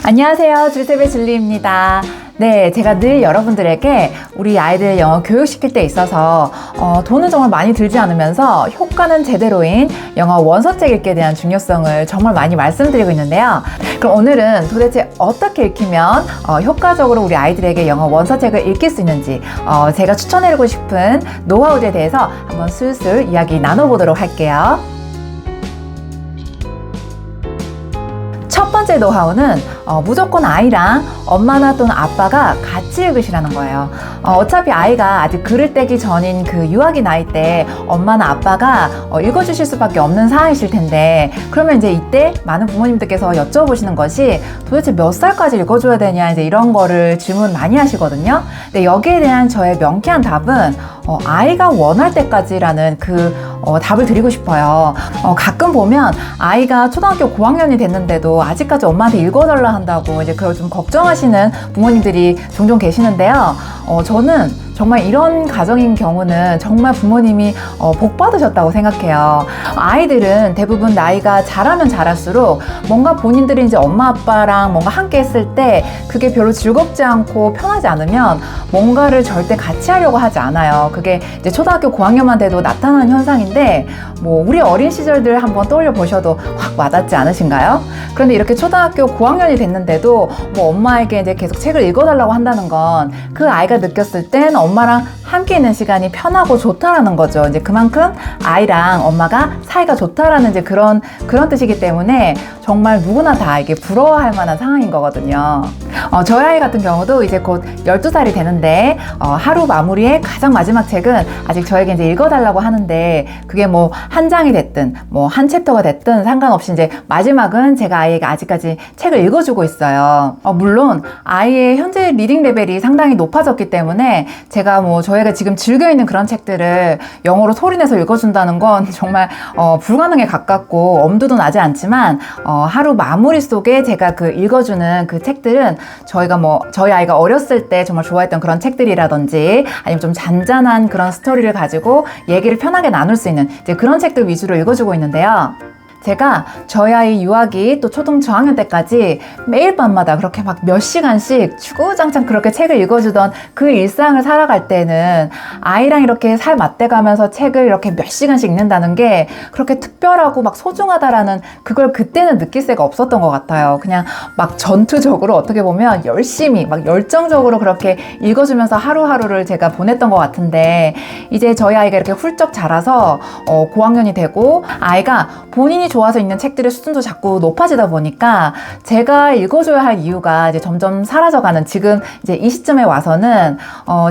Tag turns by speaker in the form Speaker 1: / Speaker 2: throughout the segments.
Speaker 1: 안녕하세요. 줄셉의 줄리입니다. 네, 제가 늘 여러분들에게 우리 아이들 영어 교육시킬 때 있어서 돈은 정말 많이 들지 않으면서 효과는 제대로인 영어 원서책 읽기에 대한 중요성을 정말 많이 말씀드리고 있는데요. 그럼 오늘은 도대체 어떻게 읽히면 효과적으로 우리 아이들에게 영어 원서책을 읽힐 수 있는지 제가 추천해드리고 싶은 노하우에 대해서 한번 슬슬 이야기 나눠보도록 할게요. 첫 번째 노하우는 무조건 아이랑 엄마나 또는 아빠가 같이 읽으시라는 거예요. 어차피 아이가 아직 글을 떼기 전인 그 유아기 나이 때 엄마나 아빠가 읽어주실 수밖에 없는 상황이실 텐데, 그러면 이제 이때 많은 부모님들께서 여쭤보시는 것이 도대체 몇 살까지 읽어줘야 되냐, 이제 이런 거를 질문 많이 하시거든요. 근데 여기에 대한 저의 명쾌한 답은 아이가 원할 때까지라는 답을 드리고 싶어요. 가끔 보면 아이가 초등학교 고학년이 됐는데도 아직까지 엄마한테 읽어달라 한다고 이제 그걸 좀 걱정하시는 부모님들이 종종 계시는데요. 저는 정말 이런 가정인 경우는 정말 부모님이 복 받으셨다고 생각해요. 아이들은 대부분 나이가 자라면 자랄수록 뭔가 본인들이 이제 엄마 아빠랑 뭔가 함께 했을 때 그게 별로 즐겁지 않고 편하지 않으면 뭔가를 절대 같이 하려고 하지 않아요. 그게 이제 초등학교 고학년만 돼도 나타나는 현상인데, 뭐 우리 어린 시절들 한번 떠올려 보셔도 확 와닿지 않으신가요? 그런데 이렇게 초등학교 고학년이 됐는데도 뭐 엄마에게 이제 계속 책을 읽어달라고 한다는 건 그 아이가 느꼈을 땐 엄마랑 함께 있는 시간이 편하고 좋다라는 거죠. 이제 그만큼 아이랑 엄마가 사이가 좋다라는 이제 그런 뜻이기 때문에 정말 누구나 다 이게 부러워할 만한 상황인 거거든요. 저희 아이 같은 경우도 이제 곧 12살이 되는데 하루 마무리의 가장 마지막 책은 아직 저에게 이제 읽어달라고 하는데, 그게 뭐 한 장이 됐든 뭐 한 챕터가 됐든 상관없이 이제 마지막은 제가 아이에게 아직까지 책을 읽어주고 있어요. 물론 아이의 현재 리딩 레벨이 상당히 높아졌기 때문에 제가 뭐 저희가 지금 즐겨 있는 그런 책들을 영어로 소리내서 읽어준다는 건 정말 불가능에 가깝고 엄두도 나지 않지만 하루 마무리 속에 제가 읽어주는 그 책들은 저희가 뭐 저희 아이가 어렸을 때 정말 좋아했던 그런 책들이라든지 아니면 좀 잔잔한 그런 스토리를 가지고 얘기를 편하게 나눌 수 있는 이제 그런 책들 위주로 읽어주고 있는데요. 제가 저희 아이 유아기 또 초등 저학년 때까지 매일 밤마다 그렇게 막 몇 시간씩 주구장창 그렇게 책을 읽어주던 그 일상을 살아갈 때는 아이랑 이렇게 살 맞대가면서 책을 이렇게 몇 시간씩 읽는다는 게 그렇게 특별하고 막 소중하다라는 그걸 그때는 느낄 새가 없었던 것 같아요. 그냥 막 전투적으로 어떻게 보면 열심히 막 열정적으로 그렇게 읽어주면서 하루하루를 제가 보냈던 것 같은데, 이제 저희 아이가 이렇게 훌쩍 자라서 고학년이 되고 아이가 본인이 좋아서 읽는 책들의 수준도 자꾸 높아지다 보니까 제가 읽어줘야 할 이유가 이제 점점 사라져가는 지금 이제 이 시점에 와서는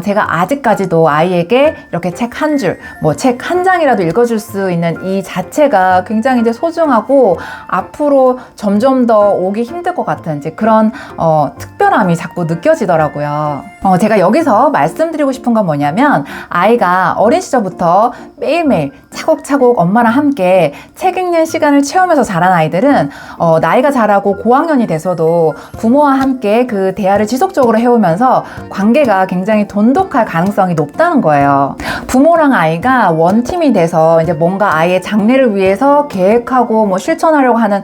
Speaker 1: 제가 아직까지도 아이에게 이렇게 책 한 줄, 뭐 책 한 장이라도 읽어줄 수 있는 이 자체가 굉장히 이제 소중하고 앞으로 점점 더 오기 힘들 것 같은 이제 그런 특별함이 자꾸 느껴지더라고요. 제가 여기서 말씀드리고 싶은 건 뭐냐면, 아이가 어린 시절부터 매일매일 차곡차곡 엄마랑 함께 책 읽는 시간을 채우면서 자란 아이들은 나이가 자라고 고학년이 돼서도 부모와 함께 그 대화를 지속적으로 해오면서 관계가 굉장히 돈독할 가능성이 높다는 거예요. 부모랑 아이가 원팀이 돼서 이제 뭔가 아이의 장래를 위해서 계획하고 뭐 실천하려고 하는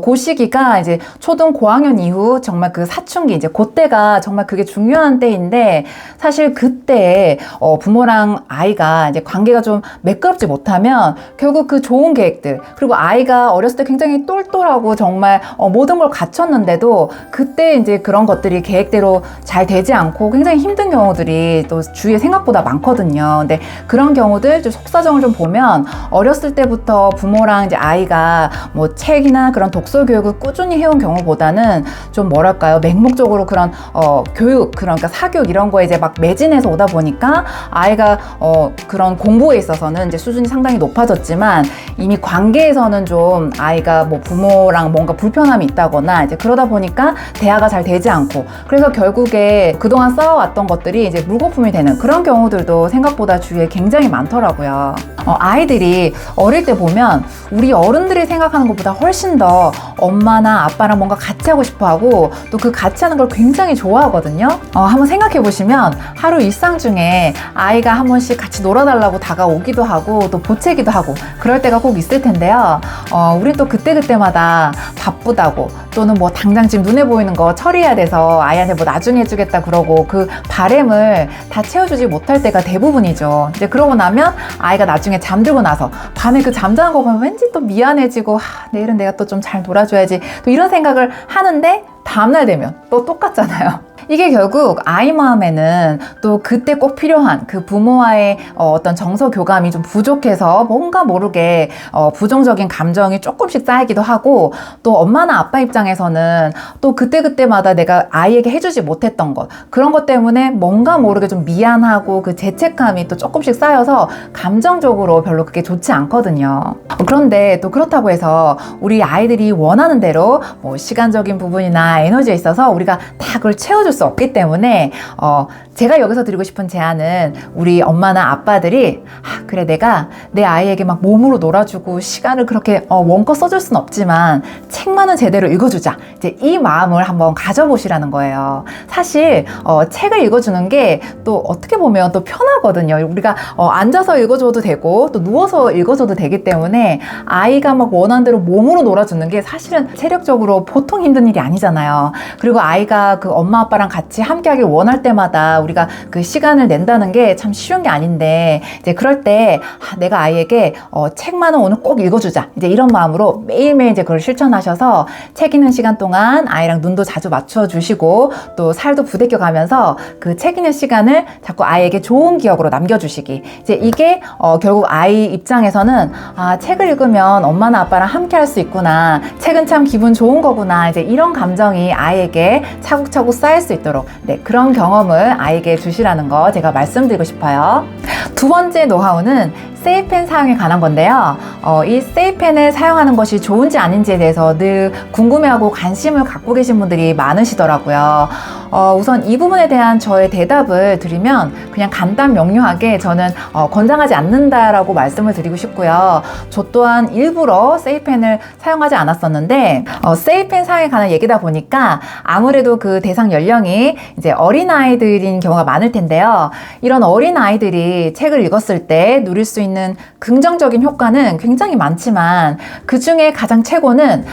Speaker 1: 그 시기가 이제 초등 고학년 이후 정말 그 사춘기, 이제 그때가 정말 그게 중요한 때인데, 사실 그때 부모랑 아이가 이제 관계가 좀 매끄럽지 못하면 결국 그 좋은 계획들, 그리고 아이가 어렸을 때 굉장히 똘똘하고 정말 모든 걸 갖췄는데도 그때 이제 그런 것들이 계획대로 잘 되지 않고 굉장히 힘든 경우들이 또 주위에 생각보다 많거든요. 근데 그런 경우들 좀 속사정을 좀 보면 어렸을 때부터 부모랑 이제 아이가 뭐 책이나 그런 독서 교육을 꾸준히 해온 경우보다는 좀 뭐랄까요, 맹목적으로 그런 교육, 그러니까 사교육 이런 거에 이제 막 매진해서 오다 보니까 아이가 그런 공부에 있어서는 이제 수준이 상당히 높아졌지만 이미 관계에서는 좀 아이가 뭐 부모랑 뭔가 불편함이 있다거나 이제 그러다 보니까 대화가 잘 되지 않고, 그래서 결국에 그동안 쌓아왔던 것들이 이제 물거품이 되는 그런 경우들도 생각보다 주위에 굉장히 많더라고요. 아이들이 어릴 때 보면 우리 어른들이 생각하는 것보다 훨씬 더 엄마나 아빠랑 뭔가 같이 하고 싶어 하고 또 그 같이 하는 걸 굉장히 좋아하거든요. 한번 생각해 보시면 하루 일상 중에 아이가 한 번씩 같이 놀아달라고 다가오기도 하고 또 보채기도 하고 그럴 때가 꼭 있을 텐데요. 우린 또 그때그때마다 바쁘다고 또는 뭐 당장 지금 눈에 보이는 거 처리해야 돼서 아이한테 뭐 나중에 해주겠다 그러고 그 바램을 다 채워주지 못할 때가 대부분이죠. 이제 그러고 나면 아이가 나중에 잠들고 나서 밤에 그 잠자는 거 보면 왠지 또 미안해지고 내일은 내가 또 좀 잘 놀아줘야지 또 이런 생각을 하는데 다음날 되면 또 똑같잖아요. 이게 결국 아이 마음에는 또 그때 꼭 필요한 그 부모와의 어떤 정서 교감이 좀 부족해서 뭔가 모르게 부정적인 감정이 조금씩 쌓이기도 하고, 또 엄마나 아빠 입장에서는 또 그때그때마다 내가 아이에게 해주지 못했던 것, 그런 것 때문에 뭔가 모르게 좀 미안하고 그 죄책감이 또 조금씩 쌓여서 감정적으로 별로 그게 좋지 않거든요. 그런데 또 그렇다고 해서 우리 아이들이 원하는 대로 뭐 시간적인 부분이나 에너지에 있어서 우리가 다 그걸 채워줄 수 없기 때문에 제가 여기서 드리고 싶은 제안은 우리 엄마나 아빠들이 그래 내가 내 아이에게 막 몸으로 놀아주고 시간을 그렇게 원껏 써줄 순 없지만 책만은 제대로 읽어주자, 이제 이 마음을 한번 가져보시라는 거예요. 사실 책을 읽어주는 게 또 어떻게 보면 또 편하거든요. 우리가 앉아서 읽어줘도 되고 또 누워서 읽어줘도 되기 때문에 아이가 막 원하는 대로 몸으로 놀아주는 게 사실은 체력적으로 보통 힘든 일이 아니잖아요. 그리고 아이가 그 엄마 아빠랑 같이 함께하길 원할 때마다 우리가 그 시간을 낸다는 게 참 쉬운 게 아닌데, 이제 그럴 때 내가 아이에게 책만은 오늘 꼭 읽어주자, 이제 이런 마음으로 매일매일 이제 그걸 실천하셔서 책 읽는 시간 동안 아이랑 눈도 자주 맞춰 주시고 또 살도 부대껴 가면서 그 책 읽는 시간을 자꾸 아이에게 좋은 기억으로 남겨주시기, 이제 이게 결국 아이 입장에서는 책을 읽으면 엄마나 아빠랑 함께 할 수 있구나, 책은 참 기분 좋은 거구나, 이제 이런 감정이 아이에게 차곡차곡 쌓일 수 있도록 그런 경험을 아이에게 주시라는 거 제가 말씀드리고 싶어요. 두 번째 노하우는 세이펜 사용에 관한 건데요. 이 세이펜을 사용하는 것이 좋은지 아닌지에 대해서 늘 궁금해하고 관심을 갖고 계신 분들이 많으시더라고요. 우선 이 부분에 대한 저의 대답을 드리면 그냥 간단 명료하게 저는 권장하지 않는다라고 말씀을 드리고 싶고요. 저 또한 일부러 세이펜을 사용하지 않았었는데 세이펜 사용에 관한 얘기다 보니까 아무래도 그 대상 연령이 이제 어린아이들인 경우가 많을 텐데요. 이런 어린아이들이 책을 읽었을 때 누릴 수 있는 긍정적인 효과는 굉장히 많지만 그 중에 가장 최고는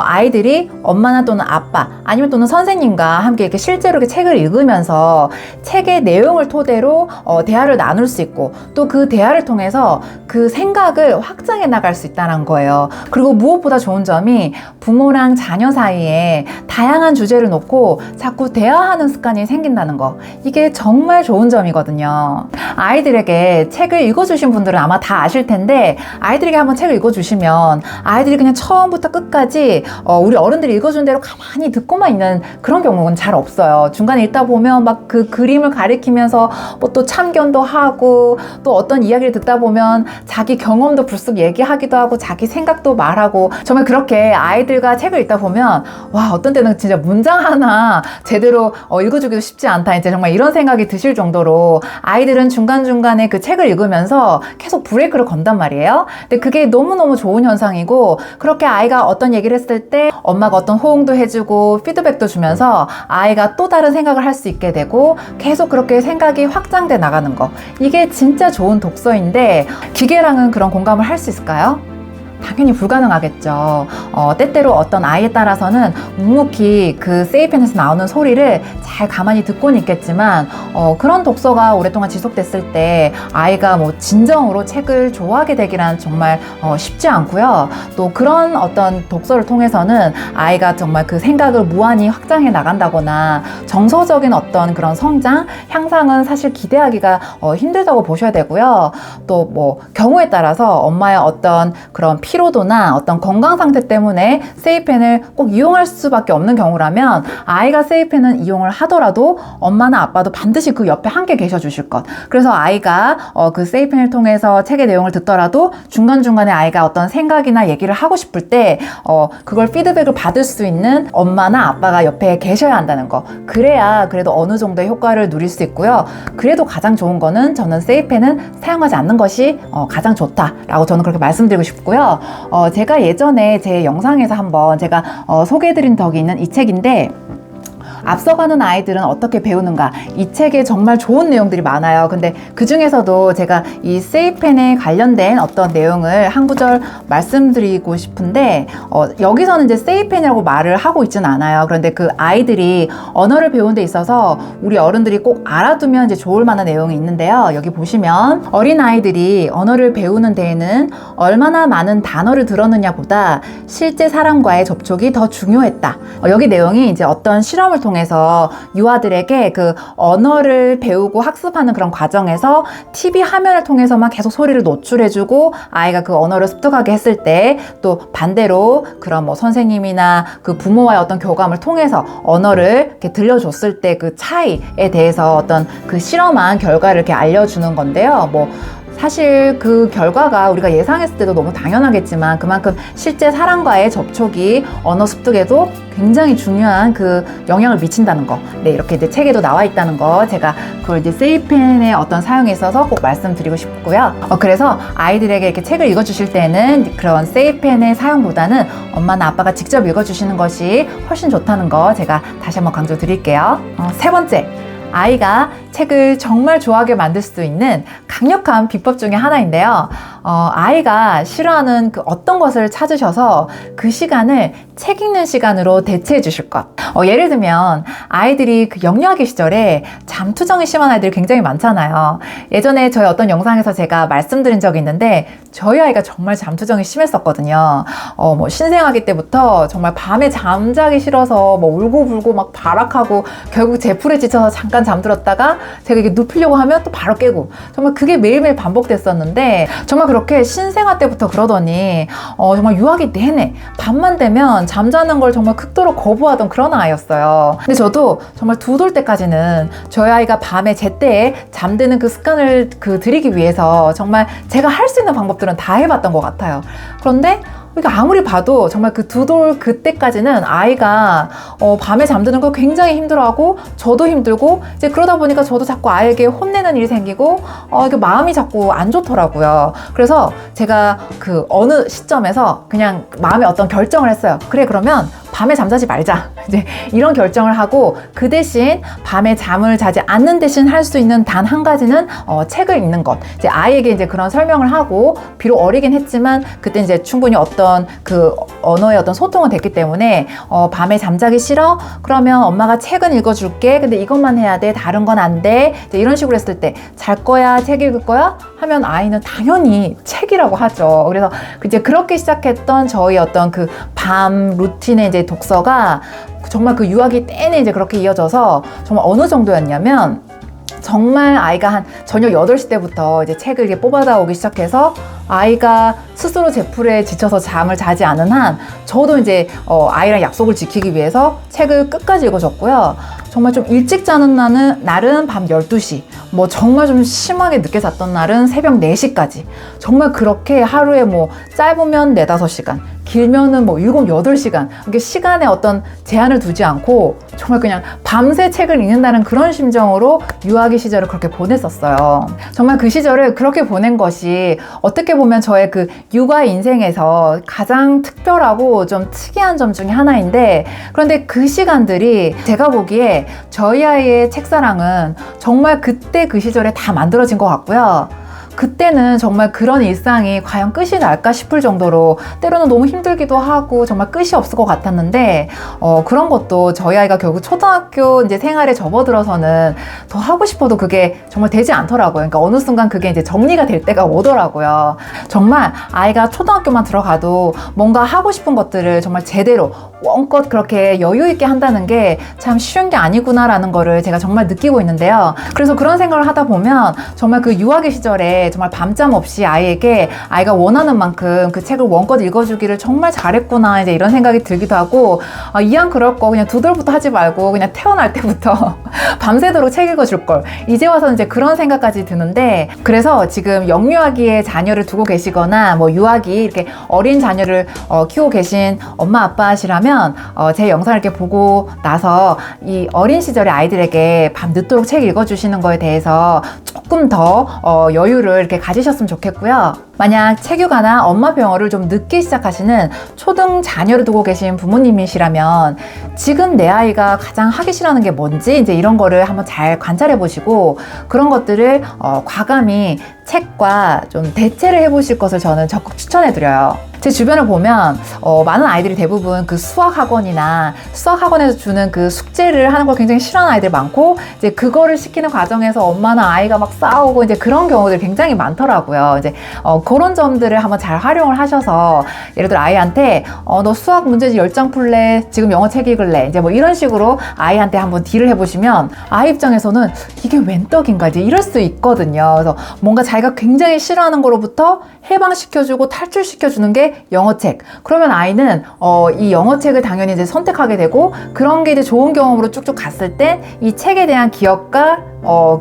Speaker 1: 아이들이 엄마나 또는 아빠 아니면 또는 선생님과 함께 이렇게 실제로 이렇게 책을 읽으면서 책의 내용을 토대로 대화를 나눌 수 있고 또 그 대화를 통해서 그 생각을 확장해 나갈 수 있다는 거예요. 그리고 무엇보다 좋은 점이 부모랑 자녀 사이에 다양한 주제를 놓고 자꾸 대화하는 습관이 생긴다는 거, 이게 정말 좋은 점이거든요. 아이들에게 책을 읽어주신 분들은 아마 다 아실 텐데, 아이들에게 한번 책을 읽어주시면 아이들이 그냥 처음부터 끝까지 우리 어른들이 읽어준 대로 가만히 듣고만 있는 그런 경우는 잘 없어요. 중간에 읽다 보면 막 그 그림을 가리키면서 뭐 또 참견도 하고 또 어떤 이야기를 듣다 보면 자기 경험도 불쑥 얘기하기도 하고 자기 생각도 말하고, 정말 그렇게 아이들과 책을 읽다 보면 와, 어떤 때는 진짜 문장 하나 제대로 읽어주기도 쉽지 않다, 이제 정말 이런 생각이 드실 정도로 아이들은 중간중간에 그 책을 읽으면서 계속 브레이크를 건단 말이에요. 근데 그게 너무너무 좋은 현상이고, 그렇게 아이가 어떤 얘기를 했을 때 엄마가 어떤 호응도 해주고 피드백도 주면서 아이가 또 다른 생각을 할 수 있게 되고 계속 그렇게 생각이 확장돼 나가는 거, 이게 진짜 좋은 독서인데 기계랑은 그런 공감을 할 수 있을까요? 당연히 불가능하겠죠. 때때로 어떤 아이에 따라서는 묵묵히 그 세이펜에서 나오는 소리를 잘 가만히 듣고는 있겠지만 그런 독서가 오랫동안 지속됐을 때 아이가 뭐 진정으로 책을 좋아하게 되기란 정말 쉽지 않고요. 또 그런 어떤 독서를 통해서는 아이가 정말 그 생각을 무한히 확장해 나간다거나 정서적인 어떤 그런 성장, 향상은 사실 기대하기가 힘들다고 보셔야 되고요. 또 뭐 경우에 따라서 엄마의 어떤 그런 피로도나 어떤 건강 상태 때문에 세이펜을 꼭 이용할 수밖에 없는 경우라면 아이가 세이펜은 이용을 하더라도 엄마나 아빠도 반드시 그 옆에 함께 계셔 주실 것. 그래서 아이가 그 세이펜을 통해서 책의 내용을 듣더라도 중간중간에 아이가 어떤 생각이나 얘기를 하고 싶을 때 그걸 피드백을 받을 수 있는 엄마나 아빠가 옆에 계셔야 한다는 거. 그래야 그래도 어느 정도의 효과를 누릴 수 있고요. 그래도 가장 좋은 거는 저는 세이펜은 사용하지 않는 것이 가장 좋다라고 저는 그렇게 말씀드리고 싶고요. 제가 예전에 제 영상에서 한번 제가 소개해드린 적이 있는 이 책인데, 앞서가는 아이들은 어떻게 배우는가, 이 책에 정말 좋은 내용들이 많아요. 근데 그 중에서도 제가 이 세이펜에 관련된 어떤 내용을 한 구절 말씀드리고 싶은데, 여기서는 이제 세이펜이라고 말을 하고 있지는 않아요. 그런데 그 아이들이 언어를 배우는 데 있어서 우리 어른들이 꼭 알아두면 이제 좋을 만한 내용이 있는데요. 여기 보시면 어린 아이들이 언어를 배우는 데에는 얼마나 많은 단어를 들었느냐 보다 실제 사람과의 접촉이 더 중요했다. 여기 내용이 이제 어떤 실험을 통해서 유아들에게 그 언어를 배우고 학습하는 그런 과정에서 TV 화면을 통해서만 계속 소리를 노출해주고 아이가 그 언어를 습득하게 했을 때, 또 반대로 그런 뭐 선생님이나 그 부모와의 어떤 교감을 통해서 언어를 이렇게 들려줬을 때 그 차이에 대해서 어떤 그 실험한 결과를 이렇게 알려주는 건데요. 뭐 사실 그 결과가 우리가 예상했을 때도 너무 당연하겠지만 그만큼 실제 사람과의 접촉이 언어 습득에도 굉장히 중요한 그 영향을 미친다는 거. 네, 이렇게 이제 책에도 나와 있다는 거, 제가 그걸 이제 세이펜의 어떤 사용에 있어서 꼭 말씀드리고 싶고요. 그래서 아이들에게 이렇게 책을 읽어주실 때는 그런 세이펜의 사용보다는 엄마나 아빠가 직접 읽어주시는 것이 훨씬 좋다는 거 제가 다시 한번 강조드릴게요. 세 번째, 아이가 책을 정말 좋아하게 만들 수 있는 강력한 비법 중에 하나인데요. 아이가 싫어하는 그 어떤 것을 찾으셔서 그 시간을 책 읽는 시간으로 대체해 주실 것. 예를 들면 아이들이 그 영유아기 시절에 잠투정이 심한 아이들이 굉장히 많잖아요. 예전에 저희 어떤 영상에서 제가 말씀드린 적이 있는데 저희 아이가 정말 잠투정이 심했었거든요. 뭐 신생아기 때부터 정말 밤에 잠자기 싫어서 뭐 울고불고 막 발악하고 결국 제풀에 지쳐서 잠깐 잠들었다가 제가 이게 눕히려고 하면 또 바로 깨고, 정말 그게 매일매일 반복됐었는데 정말 그렇게 신생아 때부터 그러더니 정말 유아기 내내 밤만 되면 잠자는 걸 정말 극도로 거부하던 그런 아이였어요. 근데 저도 정말 2돌 때까지는 저희 아이가 밤에 제때에 잠드는 그 습관을 들이기 위해서 정말 제가 할 수 있는 방법들은 다 해봤던 것 같아요. 그런데 그러니까 아무리 봐도 정말 그 2돌 그때까지는 아이가 밤에 잠드는 걸 굉장히 힘들어하고 저도 힘들고, 이제 그러다 보니까 저도 자꾸 아이에게 혼내는 일이 생기고 이게 마음이 자꾸 안 좋더라고요. 그래서 제가 그 어느 시점에서 그냥 마음에 어떤 결정을 했어요. 그래, 그러면 밤에 잠자지 말자. 이제 이런 결정을 하고, 그 대신 밤에 잠을 자지 않는 대신 할 수 있는 단 한 가지는 책을 읽는 것. 이제 아이에게 이제 그런 설명을 하고, 비록 어리긴 했지만 그때 이제 충분히 어떤 그 언어의 어떤 소통은 됐기 때문에 밤에 잠자기 싫어? 그러면 엄마가 책은 읽어줄게. 근데 이것만 해야 돼. 다른 건 안 돼. 이제 이런 식으로 했을 때 잘 거야? 책 읽을 거야? 하면 아이는 당연히 책이라고 하죠. 그래서 이제 그렇게 시작했던 저희 어떤 그 밤 루틴의 이제 독서가 정말 그 유아기 내내 이제 그렇게 이어져서 정말 어느 정도였냐면, 정말 아이가 한 저녁 8시 때부터 이제 책을 이렇게 뽑아다 오기 시작해서 아이가 스스로 제풀에 지쳐서 잠을 자지 않은 한 저도 이제 아이랑 약속을 지키기 위해서 책을 끝까지 읽어줬고요. 정말 좀 일찍 자는 날은 밤 12시, 뭐 정말 좀 심하게 늦게 잤던 날은 새벽 4시까지, 정말 그렇게 하루에 뭐 짧으면 4-5시간, 길면은 뭐 7-8시간, 이렇게 시간에 어떤 제한을 두지 않고 정말 그냥 밤새 책을 읽는다는 그런 심정으로 유아기 시절을 그렇게 보냈었어요. 정말 그 시절을 그렇게 보낸 것이 어떻게 보면 저의 그 육아 인생에서 가장 특별하고 좀 특이한 점 중에 하나인데, 그런데 그 시간들이 제가 보기에 저희 아이의 책사랑은 정말 그때 그 시절에 다 만들어진 것 같고요. 그때는 정말 그런 일상이 과연 끝이 날까 싶을 정도로 때로는 너무 힘들기도 하고 정말 끝이 없을 것 같았는데, 그런 것도 저희 아이가 결국 초등학교 이제 생활에 접어들어서는 더 하고 싶어도 그게 정말 되지 않더라고요. 그러니까 어느 순간 그게 이제 정리가 될 때가 오더라고요. 정말 아이가 초등학교만 들어가도 뭔가 하고 싶은 것들을 정말 제대로 원껏 그렇게 여유 있게 한다는 게 참 쉬운 게 아니구나라는 거를 제가 정말 느끼고 있는데요. 그래서 그런 생각을 하다 보면 정말 그 유아기 시절에 정말 밤잠 없이 아이에게 아이가 원하는 만큼 그 책을 원껏 읽어주기를 정말 잘했구나, 이제 이런 생각이 들기도 하고, 이왕 그럴 거 그냥 2돌부터 하지 말고 그냥 태어날 때부터 밤새도록 책 읽어줄 걸, 이제 와서 이제 그런 생각까지 드는데, 그래서 지금 영유아기에 자녀를 두고 계시거나 뭐 유아기 이렇게 어린 자녀를 키우고 계신 엄마 아빠시라면 제 영상을 이렇게 보고 나서 이 어린 시절의 아이들에게 밤 늦도록 책 읽어주시는 거에 대해서 조금 더 여유를 이렇게 가지셨으면 좋겠고요. 만약 체육아나 엄마표 영어를 좀 늦게 시작하시는 초등 자녀를 두고 계신 부모님이시라면 지금 내 아이가 가장 하기 싫어하는 게 뭔지 이제 이런 거를 한번 잘 관찰해 보시고 그런 것들을 과감히 책과 좀 대체를 해보실 것을 저는 적극 추천해 드려요. 제 주변을 보면 많은 아이들이 대부분 그 수학학원이나 수학학원에서 주는 그 숙제를 하는 걸 굉장히 싫어하는 아이들이 많고 이제 그거를 시키는 과정에서 엄마나 아이가 막 싸우고 이제 그런 경우들이 굉장히 많더라고요. 이제 그런 점들을 한번 잘 활용을 하셔서 예를 들어 아이한테 너 수학 문제집 10장 풀래? 지금 영어 책 읽을래? 이제 뭐 이런 식으로 아이한테 한번 딜을 해보시면 아이 입장에서는 이게 웬 떡인가 이제 이럴 수 있거든요. 그래서 뭔가 자기가 굉장히 싫어하는 거로부터 해방시켜주고 탈출시켜주는 게 영어책. 그러면 아이는 이 영어책을 당연히 이제 선택하게 되고 그런 게 이제 좋은 경험으로 쭉쭉 갔을 때 이 책에 대한 기억과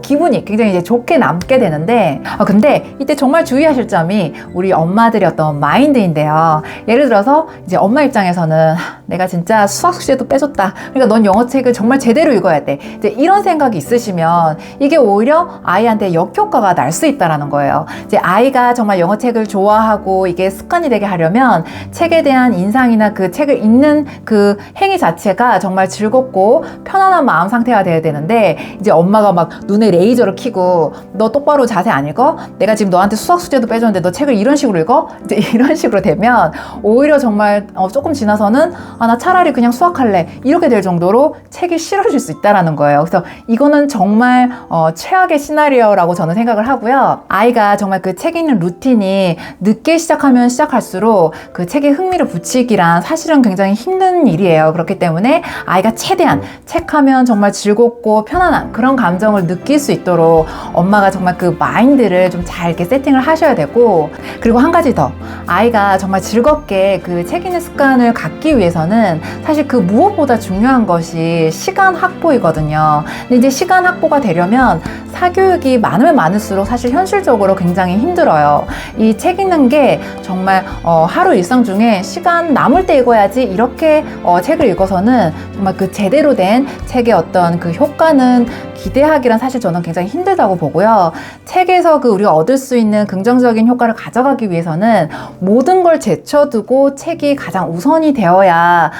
Speaker 1: 기분이 굉장히 이제 좋게 남게 되는데 근데 이때 정말 주의하실 점이 우리 엄마들의 어떤 마인드인데요. 예를 들어서 이제 엄마 입장에서는 내가 진짜 수학 숙제도 빼줬다. 그러니까 넌 영어책을 정말 제대로 읽어야 돼. 이제 이런 생각이 있으시면 이게 오히려 아이한테 역효과가 날 수 있다라는 거예요. 이제 아이가 정말 영어책을 좋아하고 이게 습관이 되게 하려면 책에 대한 인상이나 그 책을 읽는 그 행위 자체가 정말 즐겁고 편안한 마음 상태가 돼야 되는데 이제 엄마가 막 눈에 레이저를 켜고 너 똑바로 자세 안 읽어? 내가 지금 너한테 수학 숙제도 빼줬는데 너 책을 이런 식으로 읽어? 이제 이런 식으로 되면 오히려 정말 조금 지나서는 나 차라리 그냥 수학할래 이렇게 될 정도로 책이 싫어질 수 있다라는 거예요. 그래서 이거는 정말 최악의 시나리오라고 저는 생각을 하고요. 아이가 정말 그 책 읽는 루틴이 늦게 시작하면 시작할수록 그 책에 흥미를 붙이기란 사실은 굉장히 힘든 일이에요. 그렇기 때문에 아이가 최대한 책하면 정말 즐겁고 편안한 그런 감정을 느낄 수 있도록 엄마가 정말 그 마인드를 좀 잘 이렇게 세팅을 하셔야 되고 그리고 한 가지 더 아이가 정말 즐겁게 그 책 읽는 습관을 갖기 위해서는 사실 그 무엇보다 중요한 것이 시간 확보이거든요. 근데 이제 시간 확보가 되려면 사교육이 많으면 많을수록 사실 현실적으로 굉장히 힘들어요. 이 책 읽는 게 정말 하루 일상 중에 시간 남을 때 읽어야지 이렇게 책을 읽어서는 정말 그 제대로 된 책의 어떤 그 효과는 기대하기란 사실 저는 굉장히 힘들다고 보고요. 책에서 그 우리가 얻을 수 있는 긍정적인 효과를 가져가기 위해서는 모든 걸 제쳐두고 책이 가장 우선이 되어야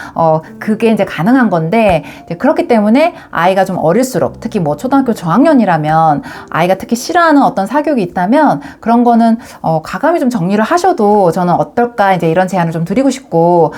Speaker 1: 그게 이제 가능한 건데 이제 그렇기 때문에 아이가 좀 어릴수록 특히 뭐 초등학교 저학년이라면 아이가 특히 싫어하는 어떤 사교육이 있다면 그런 거는 과감히 좀 정리를 하셔도 저는 어떨까 이제 이런 제안을 좀 드리고 싶고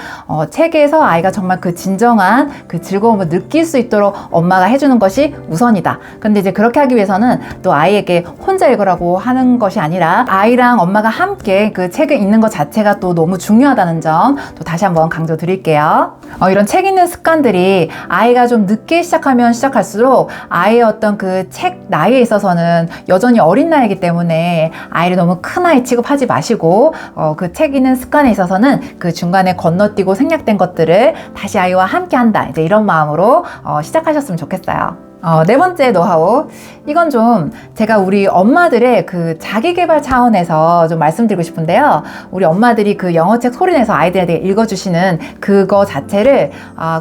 Speaker 1: 책에서 아이가 정말 그 진정한 그 즐거움을 느낄 수 있도록 엄마가 해주는 것이 우선이다. 근데 이제 그렇게 하기 위해서는 또 아이에게 혼자 읽으라고 하는 것이 아니라 아이랑 엄마가 함께 그 책을 읽는 것 자체가 또 너무 중요하다는 점 또 다시 한번 강조 드릴게요. 이런 책 읽는 습관들이 아이가 좀 늦게 시작하면 시작할수록 아이의 어떤 그 책 나이에 있어서는 여전히 어린 나이이기 때문에 아이를 너무 큰 아이 취급하지 마시고 그 책 읽는 습관에 있어서는 그 중간에 건너뛰고 생략된 것들을 다시 아이와 함께 한다. 이제 이런 마음으로 시작하셨으면 좋겠어요. 네 번째 노하우. 이건 좀 제가 우리 엄마들의 그 자기계발 차원에서 좀 말씀드리고 싶은데요. 우리 엄마들이 그 영어책 소리내서 아이들에게 읽어주시는 그거 자체를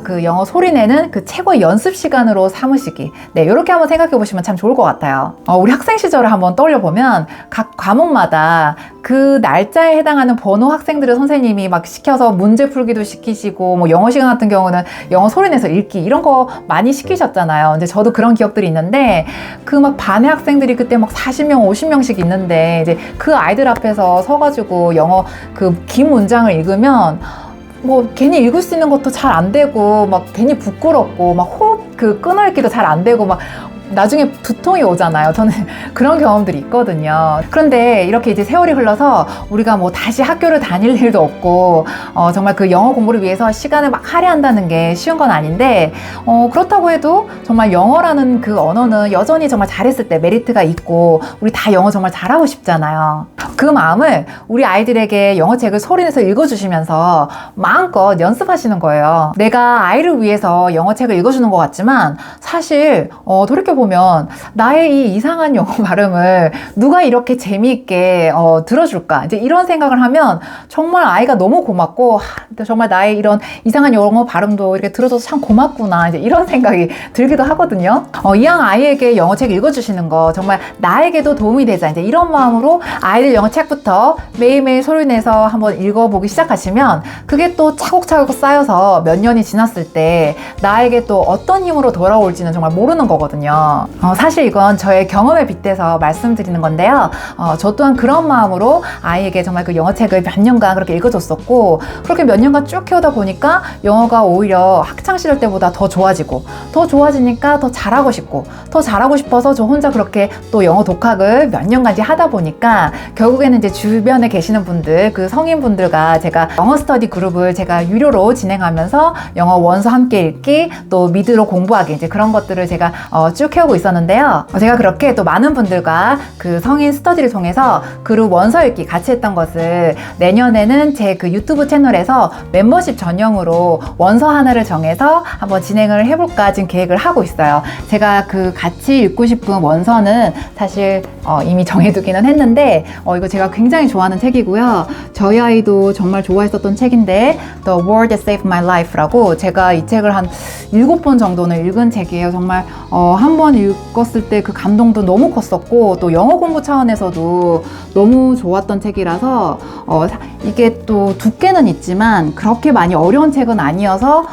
Speaker 1: 그 영어 소리내는 그 최고의 연습 시간으로 삼으시기. 네, 이렇게 한번 생각해 보시면 참 좋을 것 같아요. 우리 학생 시절을 한번 떠올려 보면 각 과목마다 그 날짜에 해당하는 번호 학생들을 선생님이 막 시켜서 문제 풀기도 시키시고 뭐 영어 시간 같은 경우는 영어 소리내서 읽기 이런 거 많이 시키셨잖아요. 근데 저도 그런 기억들이 있는데 그 막 반의 학생들이 그때 막 40명, 50명씩 있는데 이제 그 아이들 앞에서 서가지고 영어 그 긴 문장을 읽으면 뭐 괜히 읽을 수 있는 것도 잘 안 되고 막 괜히 부끄럽고 막 호흡 그 끊어읽기도 잘 안 되고 막 나중에 두통이 오잖아요. 저는 그런 경험들이 있거든요. 그런데 이렇게 이제 세월이 흘러서 우리가 뭐 다시 학교를 다닐 일도 없고 정말 그 영어 공부를 위해서 시간을 막 할애한다는 게 쉬운 건 아닌데 그렇다고 해도 정말 영어라는 그 언어는 여전히 정말 잘했을 때 메리트가 있고 우리 다 영어 정말 잘하고 싶잖아요. 그 마음을 우리 아이들에게 영어책을 소리내서 읽어주시면서 마음껏 연습하시는 거예요. 내가 아이를 위해서 영어책을 읽어주는 것 같지만 사실 돌이켜보면 나의 이 이상한 영어 발음을 누가 이렇게 재미있게 들어줄까 이제 이런 생각을 하면 정말 아이가 너무 고맙고 정말 나의 이런 이상한 영어 발음도 이렇게 들어줘서 참 고맙구나 이제 이런 생각이 들기도 하거든요. 이왕 아이에게 영어책 읽어주시는 거 정말 나에게도 도움이 되자 이제 이런 마음으로 아이들 영어 책부터 매일매일 소리 내서 한번 읽어보기 시작하시면 그게 또 차곡차곡 쌓여서 몇 년이 지났을 때 나에게 또 어떤 힘으로 돌아올지는 정말 모르는 거거든요. 사실 이건 저의 경험에 빗대서 말씀드리는 건데요. 저 또한 그런 마음으로 아이에게 정말 그 영어 책을 몇 년간 그렇게 읽어줬었고, 그렇게 몇 년간 쭉 키우다 보니까 영어가 오히려 학창시절 때보다 더 좋아지고, 더 좋아지니까 더 잘하고 싶고, 더 잘하고 싶어서 저 혼자 그렇게 또 영어 독학을 몇 년간지 하다 보니까 결국에는 이제 주변에 계시는 분들, 그 성인분들과 제가 영어 스터디 그룹을 제가 유료로 진행하면서 영어 원서 함께 읽기, 또 미드로 공부하기, 이제 그런 것들을 제가 쭉 해오고 있었는데요. 제가 그렇게 또 많은 분들과 그 성인 스터디를 통해서 그룹 원서 읽기 같이 했던 것을 내년에는 제 그 유튜브 채널에서 멤버십 전용으로 원서 하나를 정해서 한번 진행을 해볼까 지금 계획을 하고 있어요. 제가 그 같이 읽고 싶은 원서는 사실 이미 정해두기는 했는데 이거 제가 굉장히 좋아하는 책이고요. 저희 아이도 정말 좋아했었던 책인데 The Word That Saved My Life라고, 제가 이 책을 한 7번 정도는 읽은 책이에요. 정말 한 번 읽었을 때 그 감동도 너무 컸었고, 또 영어 공부 차원에서도 너무 좋았던 책이라서 이게 또 두께는 있지만 그렇게 많이 어려운 책은 아니어서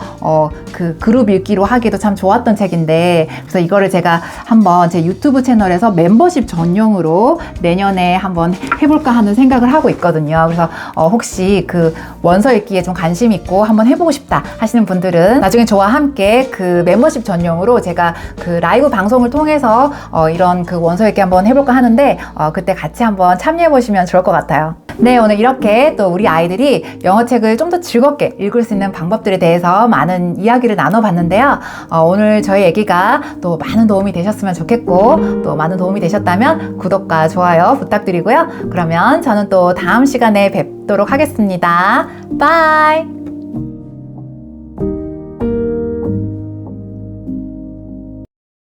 Speaker 1: 그 그룹 읽기로 하기도 참 좋았던 책인데, 그래서 이거를 제가 한번 제 유튜브 채널에서 멤버십 전용으로 내년에 한번 해볼까 하는 생각을 하고 있거든요. 그래서 혹시 그 원서 읽기에 좀 관심 있고 한번 해보고 싶다 하시는 분들은 나중에 저와 함께 그 멤버십 전용으로 제가 그 라이브 방송을 통해서 이런 그 원서 읽기 한번 해볼까 하는데 그때 같이 한번 참여해 보시면 좋을 것 같아요. 네, 오늘 이렇게 또 우리 아이들이 영어책을 좀 더 즐겁게 읽을 수 있는 방법들에 대해서 많은 이야기를 나눠봤는데요. 오늘 저희 얘기가 또 많은 도움이 되셨으면 좋겠고, 또 많은 도움이 되셨다면 구독과 좋아요 부탁드리고요. 그러면 저는 또 다음 시간에 뵙도록 하겠습니다. 바이!